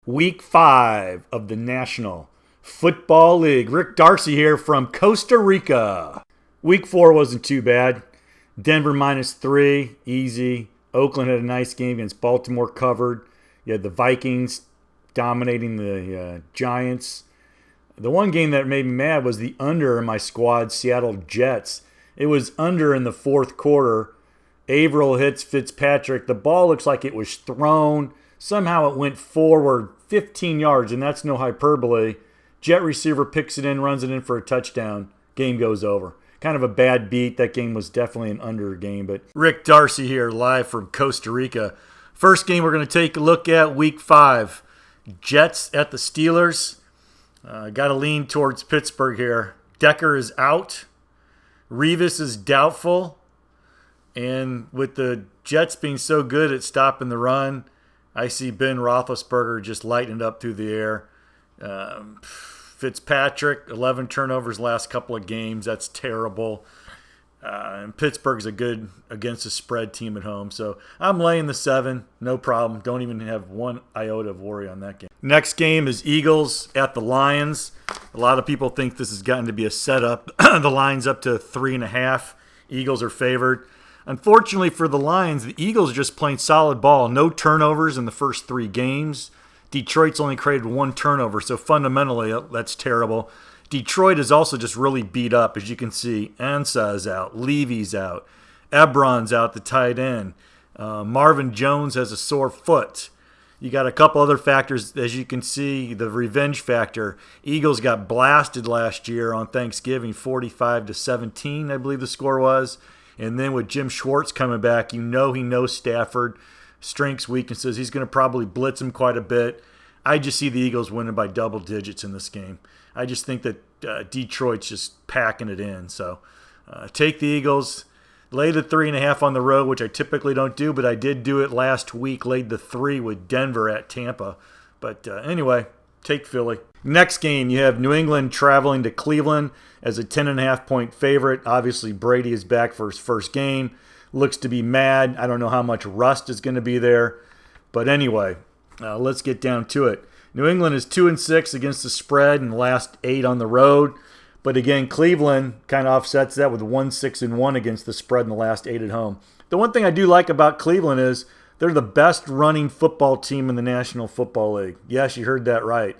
Week 5 of the National Football League. Rick Darcy here from Costa Rica. Week 4 wasn't too bad. Denver -3, easy. Oakland had a nice game against Baltimore, covered. You had the Vikings dominating the Giants. The one game that made me mad was the under in my squad, Seattle Jets. It was under in the fourth quarter. Averill hits Fitzpatrick. The ball looks like it was thrown. Somehow it went forward 15 yards, and that's no hyperbole. Jet receiver picks it in, runs it in for a touchdown. Game goes over. Kind of a bad beat. That game was definitely an under game. But Rick Darcy here, live from Costa Rica. First game we're going to take a look at, Week 5. Jets at the Steelers. Got to lean towards Pittsburgh here. Decker is out. Revis is doubtful. And with the Jets being so good at stopping the run, I see Ben Roethlisberger just lighting it up through the air. Fitzpatrick, 11 turnovers last couple of games. That's terrible. And Pittsburgh's a good against the spread team at home. So I'm laying the 7. No problem. Don't even have one iota of worry on that game. Next game is Eagles at the Lions. A lot of people think this has gotten to be a setup. The line's up to 3.5. Eagles are favored. Unfortunately for the Lions, the Eagles are just playing solid ball. No turnovers in the first 3 games. Detroit's only created 1 turnover, so fundamentally that's terrible. Detroit is also just really beat up, as you can see. Ansah is out. Levy's out. Ebron's out, the tight end. Marvin Jones has a sore foot. You got a couple other factors, as you can see, the revenge factor. Eagles got blasted last year on Thanksgiving, 45-17, I believe the score was. And then with Jim Schwartz coming back, you know he knows Stafford, strengths, weaknesses. He's going to probably blitz him quite a bit. I just see the Eagles winning by double digits in this game. I just think that Detroit's just packing it in. So take the Eagles. Lay the 3.5 on the road, which I typically don't do, but I did do it last week. Laid the 3 with Denver at Tampa. But anyway, take Philly. Next game, you have New England traveling to Cleveland as a 10.5-point favorite. Obviously, Brady is back for his first game. Looks to be mad. I don't know how much rust is going to be there. But anyway, let's get down to it. New England is 2-6 against the spread in the last 8 on the road. But again, Cleveland kind of offsets that with 1-6-1 against the spread in the last 8 at home. The one thing I do like about Cleveland is they're the best running football team in the National Football League. Yes, you heard that right.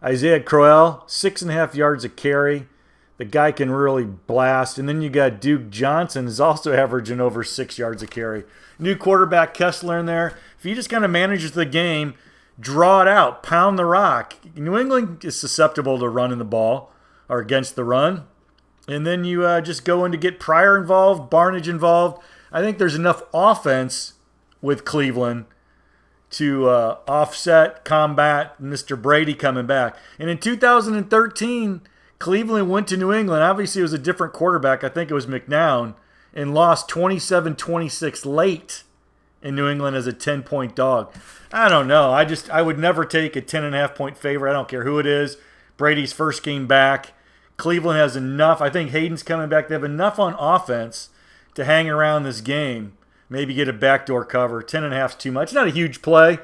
Isaiah Crowell, 6.5 yards a carry. The guy can really blast. And then you got Duke Johnson, is also averaging over 6 yards a carry. New quarterback Kessler in there. If he just kind of manages the game, draw it out, pound the rock. New England is susceptible to running the ball or against the run. And then you just go in to get Pryor involved, Barnage involved. I think there's enough offense with Cleveland to offset, combat Mr. Brady coming back. And in 2013, Cleveland went to New England. Obviously, it was a different quarterback. I think it was McNown. And lost 27-26 late in New England as a 10-point dog. I don't know. I would never take a 10.5-point favorite. I don't care who it is. Brady's first game back. Cleveland has enough. I think Hayden's coming back. They have enough on offense to hang around this game. Maybe get a backdoor cover. 10.5 is too much. Not a huge play,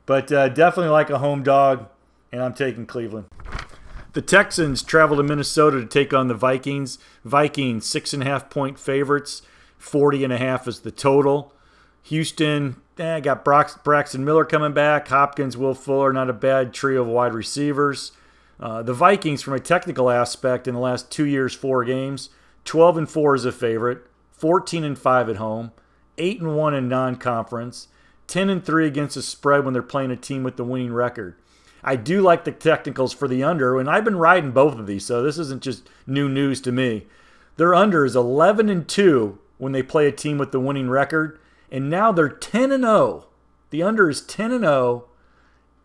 but definitely like a home dog, and I'm taking Cleveland. The Texans travel to Minnesota to take on the Vikings. Vikings, 6.5-point favorites. 40.5 is the total. Houston, got Braxton Miller coming back. Hopkins, Will Fuller, not a bad trio of wide receivers. The Vikings, from a technical aspect, in the last 2 years, 4 games, 12-4 is a favorite. 14-5 at home. 8-1 in non-conference, 10-3 against the spread when they're playing a team with the winning record. I do like the technicals for the under, and I've been riding both of these, so this isn't just new news to me. Their under is 11-2 when they play a team with the winning record, and now they're 10-0. The under is 10-0,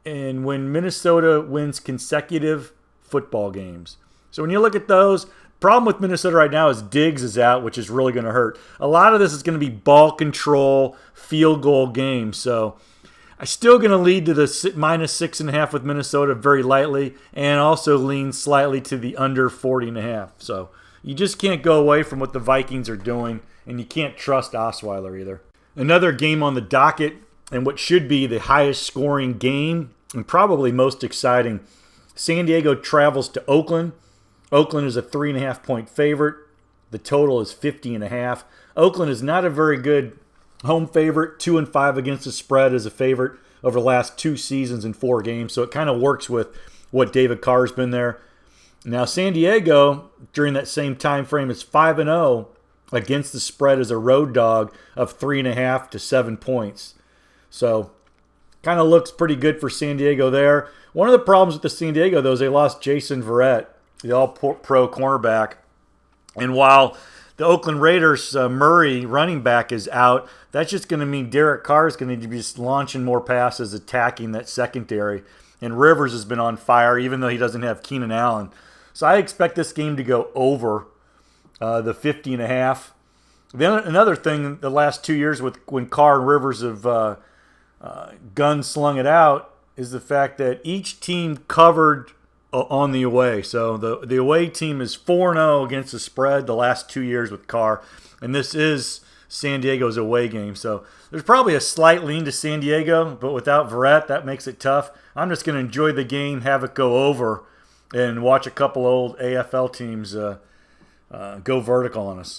and when Minnesota wins consecutive football games. So when you look at those, problem with Minnesota right now is Diggs is out, which is really going to hurt. A lot of this is going to be ball control, field goal games. So I'm still going to lead to the -6.5 with Minnesota very lightly, and also lean slightly to the under 40.5. So you just can't go away from what the Vikings are doing, and you can't trust Osweiler either. Another game on the docket, and what should be the highest scoring game And probably most exciting, San Diego travels to Oakland. Oakland is a 3.5-point favorite. The total is 50.5. Oakland is not a very good home favorite. 2-5 against the spread as a favorite over the last 2 seasons in 4 games. So it kind of works with what David Carr's been there. Now San Diego, during that same time frame, is 5-0 against the spread as a road dog of 3.5 to 7 points. So kind of looks pretty good for San Diego there. One of the problems with the San Diego, though, is they lost Jason Verrett, the all-pro cornerback. And while the Oakland Raiders' Murray running back is out, that's just going to mean Derek Carr is going to be just launching more passes, attacking that secondary. And Rivers has been on fire, even though he doesn't have Keenan Allen. So I expect this game to go over the 50.5. Then another thing, the last 2 years when Carr and Rivers have gun-slung it out, is the fact that each team covered on the away. So the away team is 4-0 against the spread the last 2 years with Carr. And this is San Diego's away game. So there's probably a slight lean to San Diego, but without Verrett, that makes it tough. I'm just going to enjoy the game, have it go over, and watch a couple old AFL teams go vertical on us.